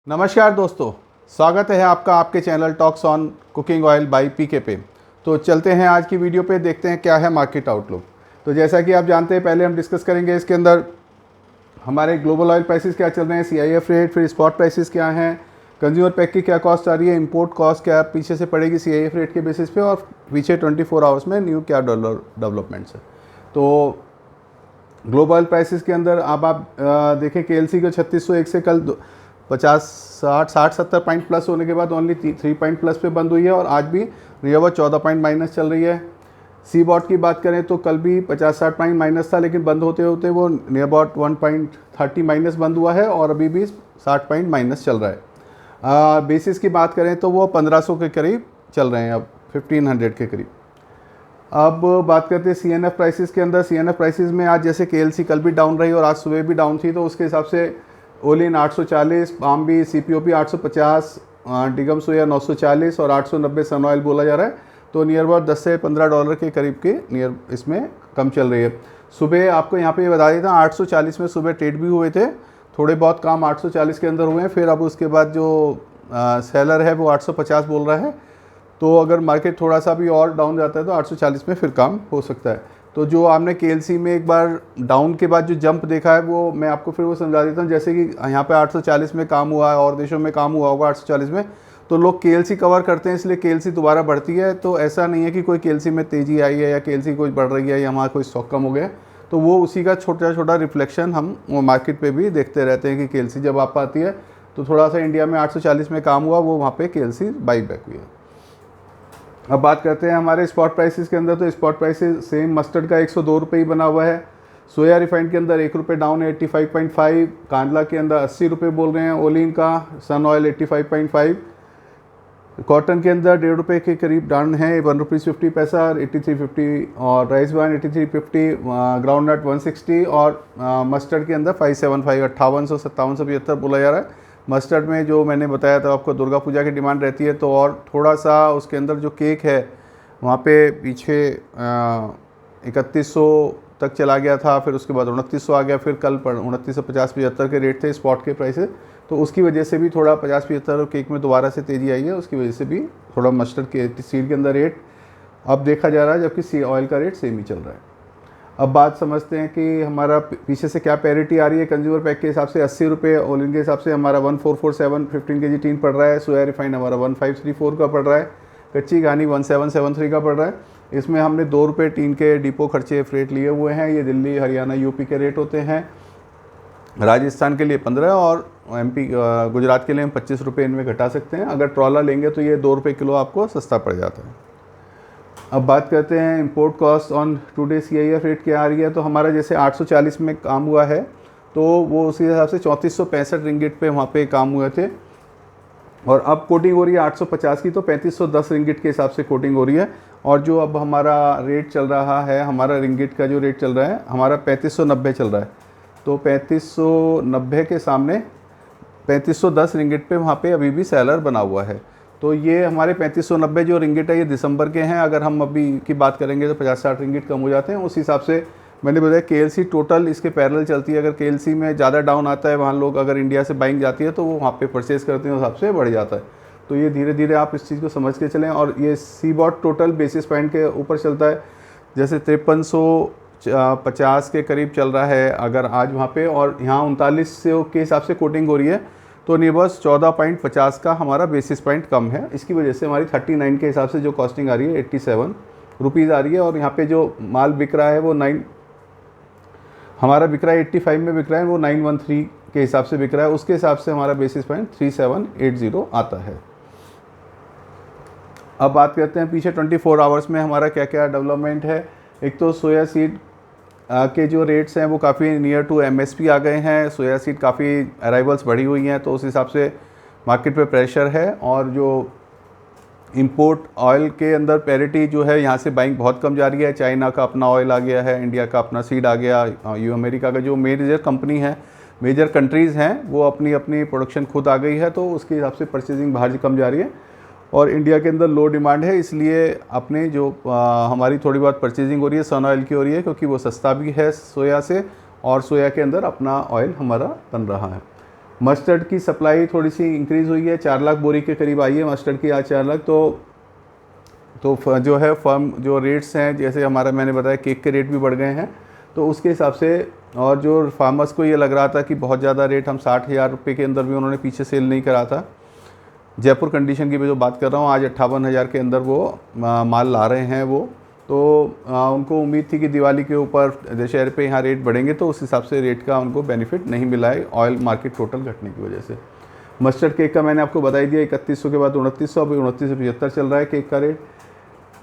नमस्कार दोस्तों, स्वागत है आपका आपके channel talks on cooking oil by PK पे। तो चलते हैं आज की वीडियो पे, देखते हैं क्या है मार्केट आउटलुक। तो जैसा कि आप जानते हैं, पहले हम डिस्कस करेंगे इसके अंदर हमारे ग्लोबल ऑयल प्राइसेस क्या चल रहे हैं, सीआईएफ रेट, फिर स्पॉट प्राइसेस क्या हैं, कंज्यूमर पैक की क्या कॉस्ट आ रही है, इंपोर्ट कॉस्ट क्या पीछे से पड़ेगी सीआईएफ रेट के बेसिस पे, और पीछे 24 आवर्स में न्यू क्या डॉलर डेवलपमेंट्स है। तो ग्लोबल प्राइसेस के अंदर अब आप देखें KLC को 3601 से कल 50-60-70 पॉइंट प्लस होने के बाद ओनली 3 पॉइंट प्लस पे बंद हुई है, और आज भी नियर 14 पॉइंट माइनस चल रही है। सी बॉट की बात करें तो कल भी 50-60 पॉइंट माइनस था, लेकिन बंद होते होते वो नियर अबाउट 1.30 माइनस बंद हुआ है, और अभी भी 60 पॉइंट माइनस चल रहा है। बेसिस की बात करें तो वो 1500 के करीब चल रहे हैं, अब 1500 के करीब। अब बात करते हैं CNF प्राइसेस के अंदर। CNF प्राइसेस में आज जैसे KLC कल भी डाउन रही और आज सुबह भी डाउन थी, तो उसके हिसाब से ओलिन 840, पाम भी, CPOP 850, डिगम सोया 940 और 890 सन ऑयल बोला जा रहा है। तो नियर अबाउट 10 से 15 डॉलर के करीब की नियर इसमें कम चल रही है। सुबह आपको यहाँ पे बता देता हूँ 840 में सुबह ट्रेड भी हुए थे, थोड़े बहुत काम 840 के अंदर हुए हैं। फिर अब उसके बाद जो सेलर है वो 850 बोल रहा है, तो अगर मार्केट थोड़ा सा भी और डाउन जाता है तो 840 में फिर काम हो सकता है। तो जो आपने KLC में एक बार डाउन के बाद जो जंप देखा है, वो मैं आपको फिर वो समझा देता हूँ। जैसे कि यहाँ पे 840 में काम हुआ है और देशों में काम हुआ होगा 840 में, तो लोग KLC कवर करते हैं, इसलिए KLC दोबारा बढ़ती है। तो ऐसा नहीं है कि कोई KLC में तेज़ी आई है या KLC कोई बढ़ रही है या हमारा कोई स्टॉक कम हो गया, तो वो उसी का छोटा छोटा रिफ्लेक्शन हम मार्केट पर भी देखते रहते हैं कि KLC जब आप आती है तो थोड़ा सा इंडिया में 840 में काम हुआ, वो वहाँ पर KLC बाई बैक हुई है। अब बात करते हैं हमारे स्पॉट प्राइसेस के अंदर। तो स्पॉट प्राइसेस सेम मस्टर्ड का 102 रुपये ही बना हुआ है। सोया रिफाइंड के अंदर 1 रुपये डाउन है 85.5, कांदला के अंदर 80 रुपये बोल रहे हैं, ओलिन का, सन ऑयल 85.5, कॉटन के अंदर 1.5 रुपये के करीब डाउन है 1 रुपये 50 पैसा 83.50, और राइस ब्रान 83.50, ग्राउंड नट 160, और मस्टर्ड के अंदर 575 5875 बोला जा रहा है। मस्टर्ड में जो मैंने बताया था आपको, दुर्गा पूजा की डिमांड रहती है, तो और थोड़ा सा उसके अंदर जो केक है वहाँ पे पीछे 3100 तक चला गया था, फिर उसके बाद 2900 आ गया, फिर कल 2950-75 के रेट थे स्पॉट के प्राइसेस, तो उसकी वजह से भी थोड़ा 50-75 केक में दोबारा से तेज़ी आई है। उसकी वजह से भी थोड़ा मस्टर्ड के सीड के अंदर रेट अब देखा जा रहा है, जबकि सी ऑयल का रेट सेम ही चल रहा है। अब बात समझते हैं कि हमारा पीछे से क्या पैरिटी आ रही है। कंज्यूमर पैक के हिसाब से 80 रुपये, ओलिन के हिसाब से हमारा 1447 15 kg टीन पड़ रहा है, सोया रिफाइंड हमारा 1534 का पड़ रहा है, कच्ची घानी 1773 का पड़ रहा है। इसमें हमने 2 रुपये टीन के डिपो खर्चे फ्रेट लिए हुए हैं। ये दिल्ली, हरियाणा, यूपी के रेट होते हैं। राजस्थान के लिए 15 और MP गुजरात के लिए हम 25 रुपये इनमें घटा सकते हैं। अगर ट्रॉला लेंगे तो ये 2 रुपये किलो आपको सस्ता पड़ जाता है। अब बात करते हैं import cost on today CIF rate क्या आ रही है। तो हमारा जैसे 840 में काम हुआ है, तो वो उसी हिसाब से 3465 रिंगिट पे वहाँ पे काम हुए थे, और अब कोटिंग हो रही है 850 की, तो 3510 रिंगिट के हिसाब से कोटिंग हो रही है। और जो अब हमारा रेट चल रहा है, हमारा रिंगिट का जो रेट चल रहा है हमारा 3590 चल रहा है। तो 3590 के सामने 3510 रिंगिट पे वहाँ पे अभी भी सेलर बना हुआ है। तो ये हमारे 3590 जो रिंगिट है ये दिसंबर के हैं। अगर हम अभी की बात करेंगे तो 50-60 रिंगिट कम हो जाते हैं। उस हिसाब से मैंने बताया KLC टोटल इसके पैरेलल चलती है। अगर KLC में ज़्यादा डाउन आता है, वहाँ लोग अगर इंडिया से बाइंग जाती है तो वो वहाँ पे परचेज़ करते हैं, उस हिसाब से बढ़ जाता है। तो ये धीरे धीरे आप इस चीज़ को समझ के चलें। और ये CBOT टोटल बेसिस पॉइंट के ऊपर चलता है, जैसे 5350 के करीब चल रहा है अगर आज वहाँ पे, और यहाँ 3900 के हिसाब से कोटिंग हो रही है। तो नहीं बस 14.50 का हमारा बेसिस पॉइंट कम है। इसकी वजह से हमारी 39 के हिसाब से जो कॉस्टिंग आ रही है 87 रुपीज़ आ रही है। और यहाँ पे जो माल बिक रहा है वो हमारा बिक रहा है 85 में बिक रहा है, वो 913 के हिसाब से बिक रहा है। उसके हिसाब से हमारा बेसिस पॉइंट 3780 आता है। अब बात करते हैं पीछे 24 आवर्स में हमारा क्या क्या डेवलपमेंट है। एक तो सोया सीड के जो रेट्स हैं वो काफ़ी नियर टू MSP आ गए हैं। सोया सीड काफ़ी अराइवल्स बढ़ी हुई हैं, तो उस हिसाब से मार्केट पे प्रेशर है। और जो इंपोर्ट ऑयल के अंदर पैरिटी जो है, यहाँ से बाइंग बहुत कम जा रही है। चाइना का अपना ऑयल आ गया है, इंडिया का अपना सीड आ गया, अमेरिका का जो मेजर कंपनी है, मेजर कंट्रीज़ हैं, वो अपनी अपनी प्रोडक्शन खुद आ गई है, तो उसके हिसाब से परचेजिंग बाहर कम जा रही है। और इंडिया के अंदर लो डिमांड है, इसलिए अपने जो हमारी थोड़ी बहुत परचेजिंग हो रही है सन ऑयल की हो रही है, क्योंकि वो सस्ता भी है सोया से, और सोया के अंदर अपना ऑयल हमारा बन रहा है। मस्टर्ड की सप्लाई थोड़ी सी इंक्रीज़ हुई है, 4 लाख बोरी के करीब आई है मस्टर्ड की आज 4 लाख। तो जो है फर्म जो रेट्स हैं, जैसे हमारा मैंने बताया केक के रेट भी बढ़ गए हैं, तो उसके हिसाब से, और जो फार्मर्स को ये लग रहा था कि बहुत ज़्यादा रेट, हम 60,000 रुपये के अंदर भी उन्होंने पीछे सेल नहीं करा था। जयपुर कंडीशन की मैं जो बात कर रहा हूँ, आज 58,000 के अंदर वो माल ला रहे हैं वो। तो उनको उम्मीद थी कि दिवाली के ऊपर दशहरे पे यहाँ रेट बढ़ेंगे, तो उस हिसाब से रेट का उनको बेनिफिट नहीं मिला है ऑयल मार्केट टोटल घटने की वजह से। मस्टर्ड केक का मैंने आपको बता ही दिया, 3100 के बाद 2900, अभी 2975 चल रहा है केक का रेट।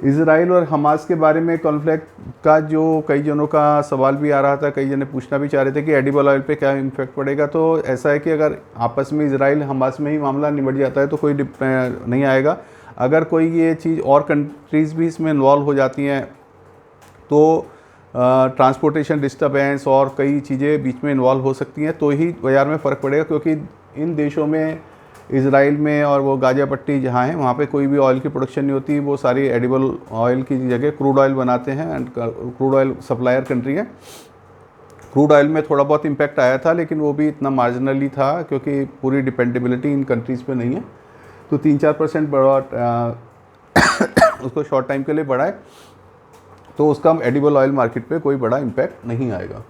इजराइल और हमास के बारे में कॉन्फ्लिक्ट का जो कई जनों का सवाल भी आ रहा था, कई जने पूछना भी चाह रहे थे कि एडिबल ऑयल पे क्या इम्फेक्ट पड़ेगा। तो ऐसा है कि अगर आपस में इजराइल हमास में ही मामला निपट जाता है तो कोई नहीं आएगा। अगर कोई ये चीज़ और कंट्रीज़ भी इसमें इन्वॉल्व हो जाती हैं तो ट्रांसपोर्टेशन डिस्टर्बेंस और कई चीज़ें बीच में इन्वॉल्व हो सकती हैं, तो ही बाज़ार में फ़र्क पड़ेगा। क्योंकि इन देशों में, इजराइल में और वो गाज़ा पट्टी जहाँ है, वहाँ पे कोई भी ऑयल की प्रोडक्शन नहीं होती, वो सारी एडिबल ऑयल की जगह क्रूड ऑयल बनाते हैं, and crude oil supplier country है। क्रूड ऑयल में थोड़ा बहुत इम्पैक्ट आया था, लेकिन वो भी इतना मार्जिनली था क्योंकि पूरी डिपेंडेबिलिटी इन कंट्रीज़ पे नहीं है। तो 3-4% बढ़ा उसको शॉर्ट टाइम के लिए बढ़ाए, तो उसका एडिबल ऑयल मार्केट पे कोई बड़ा इम्पैक्ट नहीं आएगा।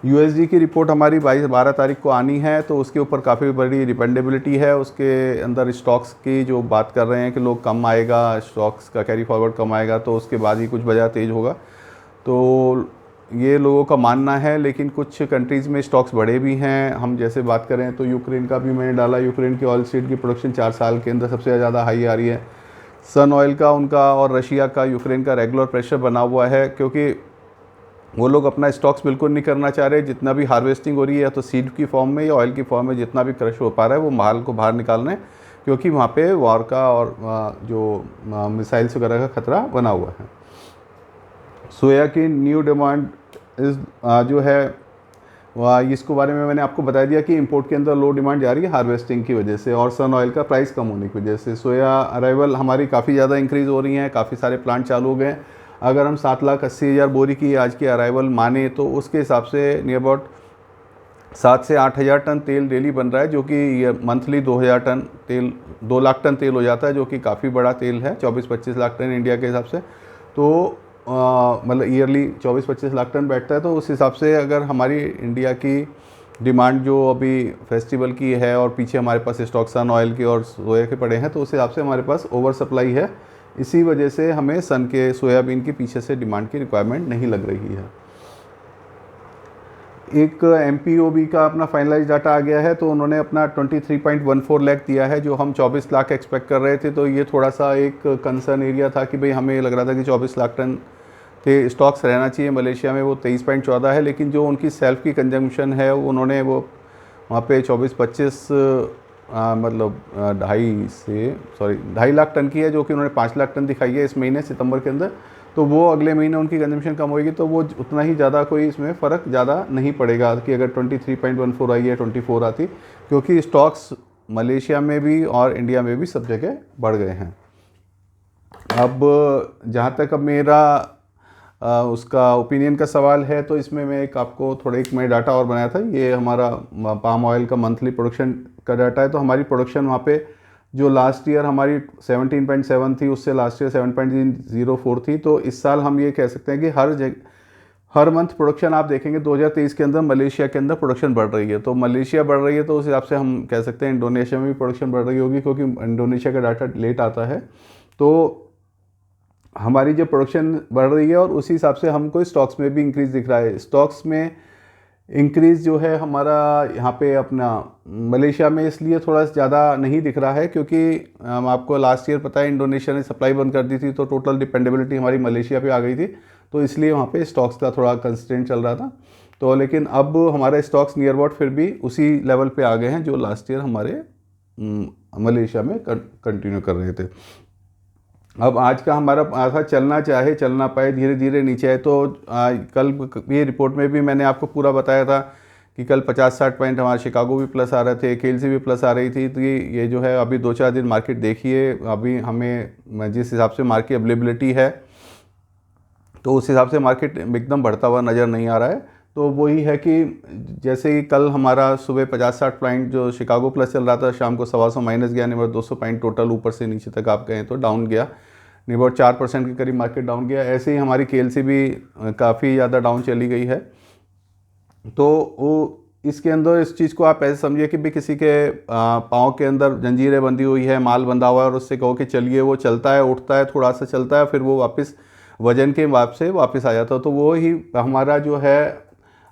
यूएसडी की रिपोर्ट हमारी 12 तारीख को आनी है, तो उसके ऊपर काफ़ी बड़ी डिपेंडेबिलिटी है। उसके अंदर स्टॉक्स की जो बात कर रहे हैं कि लोग कम आएगा, स्टॉक्स का कैरी फॉरवर्ड कम आएगा, तो उसके बाद ही कुछ बाजार तेज़ होगा, तो ये लोगों का मानना है। लेकिन कुछ कंट्रीज़ में स्टॉक्स बढ़े भी हैं। हम जैसे बात करें तो यूक्रेन का भी मैंने डाला, यूक्रेन की ऑयल सीड की प्रोडक्शन 4 साल के अंदर सबसे ज़्यादा हाई आ रही है। सन ऑयल का, उनका और रशिया का, यूक्रेन का रेगुलर प्रेशर बना हुआ है, क्योंकि वो लोग अपना स्टॉक्स बिल्कुल नहीं करना चाह रहे। जितना भी हार्वेस्टिंग हो रही है, या तो सीड की फॉर्म में या ऑयल की फॉर्म में, जितना भी क्रश हो पा रहा है वो माल को बाहर निकाल रहे हैं, क्योंकि वहाँ पे वॉर का और जो मिसाइल्स वगैरह का खतरा बना हुआ है। सोया की न्यू डिमांड इस जो है इसको बारे में मैंने आपको बता दिया कि इंपोर्ट के अंदर लो डिमांड जा रही है हार्वेस्टिंग की वजह से, और सन ऑयल का प्राइस कम होने की वजह से। सोया अराइवल हमारी काफ़ी ज़्यादा इंक्रीज़ हो रही हैं, काफ़ी सारे प्लांट चालू हो गए। अगर हम 7,80,000 बोरी की आज की अराइवल माने, तो उसके हिसाब से नियर अबाउट 7 से 8,000 टन तेल डेली बन रहा है, जो कि मंथली 2,000 टन तेल, 2 लाख टन तेल हो जाता है, जो कि काफ़ी बड़ा तेल है। 24-25 लाख टन इंडिया के हिसाब से, तो मतलब ईयरली 24-25 लाख टन बैठता है। तो उस हिसाब से अगर हमारी इंडिया की डिमांड जो अभी फेस्टिवल की है, और पीछे हमारे पास स्टॉक सन ऑयल के और सोया के पड़े हैं, तो उस हिसाब से हमारे पास ओवर सप्लाई है। इसी वजह से हमें सन के, सोयाबीन के पीछे से डिमांड की रिक्वायरमेंट नहीं लग रही है। एक MPOB का अपना फाइनलाइज डाटा आ गया है, तो उन्होंने अपना 23.14 लाख दिया है, जो हम 24 लाख एक्सपेक्ट कर रहे थे। तो ये थोड़ा सा एक कंसर्न एरिया था कि भाई हमें लग रहा था कि 24 लाख टन के स्टॉक्स रहना चाहिए मलेशिया में, वो 23.14 है। लेकिन जो उनकी सेल्फ की कंजम्पशन है, उन्होंने वो वहाँ पे 24-25 मतलब 2.5 लाख टन की है, जो कि उन्होंने 5 लाख टन दिखाई है इस महीने सितंबर के अंदर। तो वो अगले महीने उनकी कंजम्पशन कम होगी, तो वो उतना ही ज़्यादा कोई इसमें फ़र्क ज़्यादा नहीं पड़ेगा कि अगर 23.14 आई है 24 आती, क्योंकि स्टॉक्स मलेशिया में भी और इंडिया में भी सब जगह बढ़ गए हैं। अब जहाँ तक अब मेरा उसका ओपिनियन का सवाल है, तो इसमें मैं एक मैं डाटा और बनाया था। ये हमारा पाम ऑयल का मंथली प्रोडक्शन का डाटा है। तो हमारी प्रोडक्शन वहाँ पे जो लास्ट ईयर हमारी 17.7 थी, उससे लास्ट ईयर 7.04 थी। तो इस साल हम ये कह सकते हैं कि हर मंथ प्रोडक्शन आप देखेंगे 2023 के अंदर मलेशिया के अंदर प्रोडक्शन बढ़ रही है। तो मलेशिया बढ़ रही है, तो उस हिसाब से हम कह सकते हैं इंडोनेशिया में भी प्रोडक्शन बढ़ रही होगी, क्योंकि इंडोनेशिया का डाटा लेट आता है। तो हमारी जो प्रोडक्शन बढ़ रही है, और उसी हिसाब से हमको स्टॉक्स में भी इंक्रीज़ दिख रहा है। स्टॉक्स में इंक्रीज़ जो है हमारा यहाँ पे अपना मलेशिया में इसलिए थोड़ा ज़्यादा नहीं दिख रहा है, क्योंकि आपको लास्ट ईयर पता है इंडोनेशिया ने सप्लाई बंद कर दी थी, तो टोटल डिपेंडेबिलिटी हमारी मलेशिया पे आ गई थी। तो इसलिए वहाँ पे स्टॉक्स का थोड़ा कंस्ट्रेंट चल रहा था। तो लेकिन अब हमारे स्टॉक्स नियर अबाउट फिर भी उसी लेवल पे आ गए हैं जो लास्ट ईयर हमारे मलेशिया में कंटिन्यू कर रहे थे। अब आज का हमारा ऐसा चलना चाहे चलना पाए, धीरे धीरे नीचे आए। तो कल ये रिपोर्ट में भी मैंने आपको पूरा बताया था कि कल 50-60 पॉइंट हमारे शिकागो भी प्लस आ रहे थे, केएलसी भी प्लस आ रही थी। तो ये जो है अभी 2-4 दिन मार्केट देखिए, अभी हमें जिस हिसाब से मार्केट अवेलेबिलिटी है, तो उस हिसाब से मार्केट एकदम बढ़ता हुआ नज़र नहीं आ रहा है। तो वही है कि जैसे ही कल हमारा सुबह 50-60 पॉइंट जो शिकागो प्लस चल रहा था, शाम को 125 माइनस गया, नियर 200 पॉइंट टोटल ऊपर से नीचे तक आप कहें तो डाउन गया, नियर 4% के करीब मार्केट डाउन गया। ऐसे ही हमारी केएलसी भी काफ़ी ज़्यादा डाउन चली गई है। तो वो इसके अंदर इस चीज़ को आप ऐसे समझिए कि भी किसी के पाँव के अंदर जंजीरें बंधी हुई है, माल बंधा हुआ है, और उससे कहो कि चलिए, वो चलता है, उठता है, थोड़ा सा चलता है, फिर वो वापस वजन के हिसाब से वापस आ जाता है। तो वो ही हमारा जो है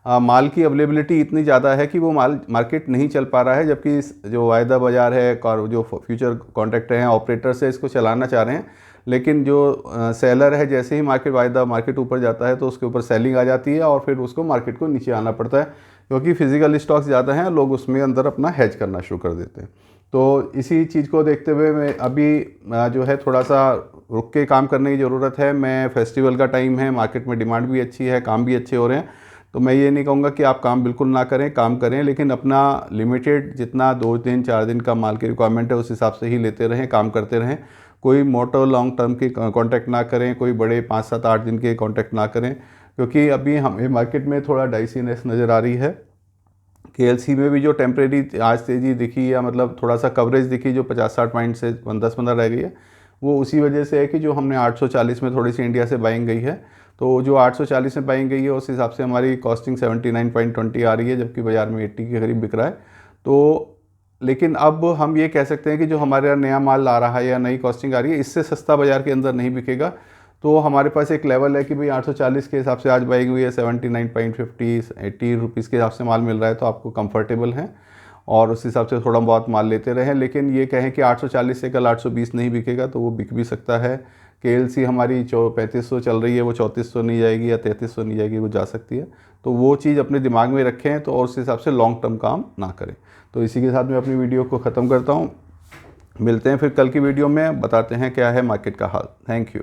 माल की अवेलेबिलिटी इतनी ज़्यादा है कि वो माल मार्केट नहीं चल पा रहा है, जबकि जो वायदा बाज़ार है, जो फ्यूचर कॉन्ट्रैक्ट हैं, ऑपरेटर्स है, इसको चलाना चाह रहे हैं। लेकिन जो सेलर है, जैसे ही मार्केट ऊपर जाता है तो उसके ऊपर सेलिंग आ जाती है और फिर उसको मार्केट को नीचे आना पड़ता है, क्योंकि फिजिकल स्टॉक्स ज़्यादा हैं, लोग उसमें अंदर अपना हेज करना शुरू कर देते हैं। तो इसी चीज़ को देखते हुए मैं अभी जो है थोड़ा सा रुक के काम करने की ज़रूरत है। मैं फेस्टिवल का टाइम है, मार्केट में डिमांड भी अच्छी है, काम भी अच्छे हो रहे हैं, तो मैं ये नहीं कहूँगा कि आप काम बिल्कुल ना करें, काम करें, लेकिन अपना लिमिटेड जितना 2 दिन 4 दिन का माल की रिक्वायरमेंट है उस हिसाब से ही लेते रहें, काम करते रहें। कोई मोटर लॉन्ग टर्म के कॉन्ट्रैक्ट ना करें, कोई बड़े 5, 7, 8 दिन के कॉन्ट्रैक्ट ना करें, क्योंकि अभी हमें मार्केट में थोड़ा डाइसीनेस नज़र आ रही है। केएलसी में भी जो टेम्परेरी आज तेज़ी दिखी, या मतलब थोड़ा सा कवरेज दिखी जो 50-60 पॉइंट से 10-15 रह गई है, वो उसी वजह से है कि जो हमने 840 में थोड़ी सी इंडिया से बाइंग गई है, तो जो 840 में बाइंग गई है उस हिसाब से हमारी कॉस्टिंग 79.20 आ रही है, जबकि बाज़ार में 80 के करीब बिक रहा है। तो लेकिन अब हम ये कह सकते हैं कि जो हमारे यहाँ नया माल आ रहा है या नई कॉस्टिंग आ रही है, इससे सस्ता बाज़ार के अंदर नहीं बिकेगा। तो हमारे पास एक लेवल है कि भाई 840 के हिसाब से आज बाइंग हुई है, 79.50 80 रुपीज़ के हिसाब से माल मिल रहा है, तो आपको कंफर्टेबल है और उस हिसाब से थोड़ा बहुत माल लेते रहें। लेकिन ये कहें कि 840 से कल 820 नहीं बिकेगा, तो वो बिक भी सकता है। केएलसी हमारी 3500 चल रही है, वो 3400 नहीं जाएगी या 3300 नहीं जाएगी, वो जा सकती है। तो वो चीज़ अपने दिमाग में रखें, तो और उस हिसाब से लॉन्ग टर्म काम ना करें। तो इसी के साथ मैं अपनी वीडियो को ख़त्म करता हूँ। मिलते हैं फिर कल की वीडियो में, बताते हैं क्या है मार्केट का हाल। Thank you.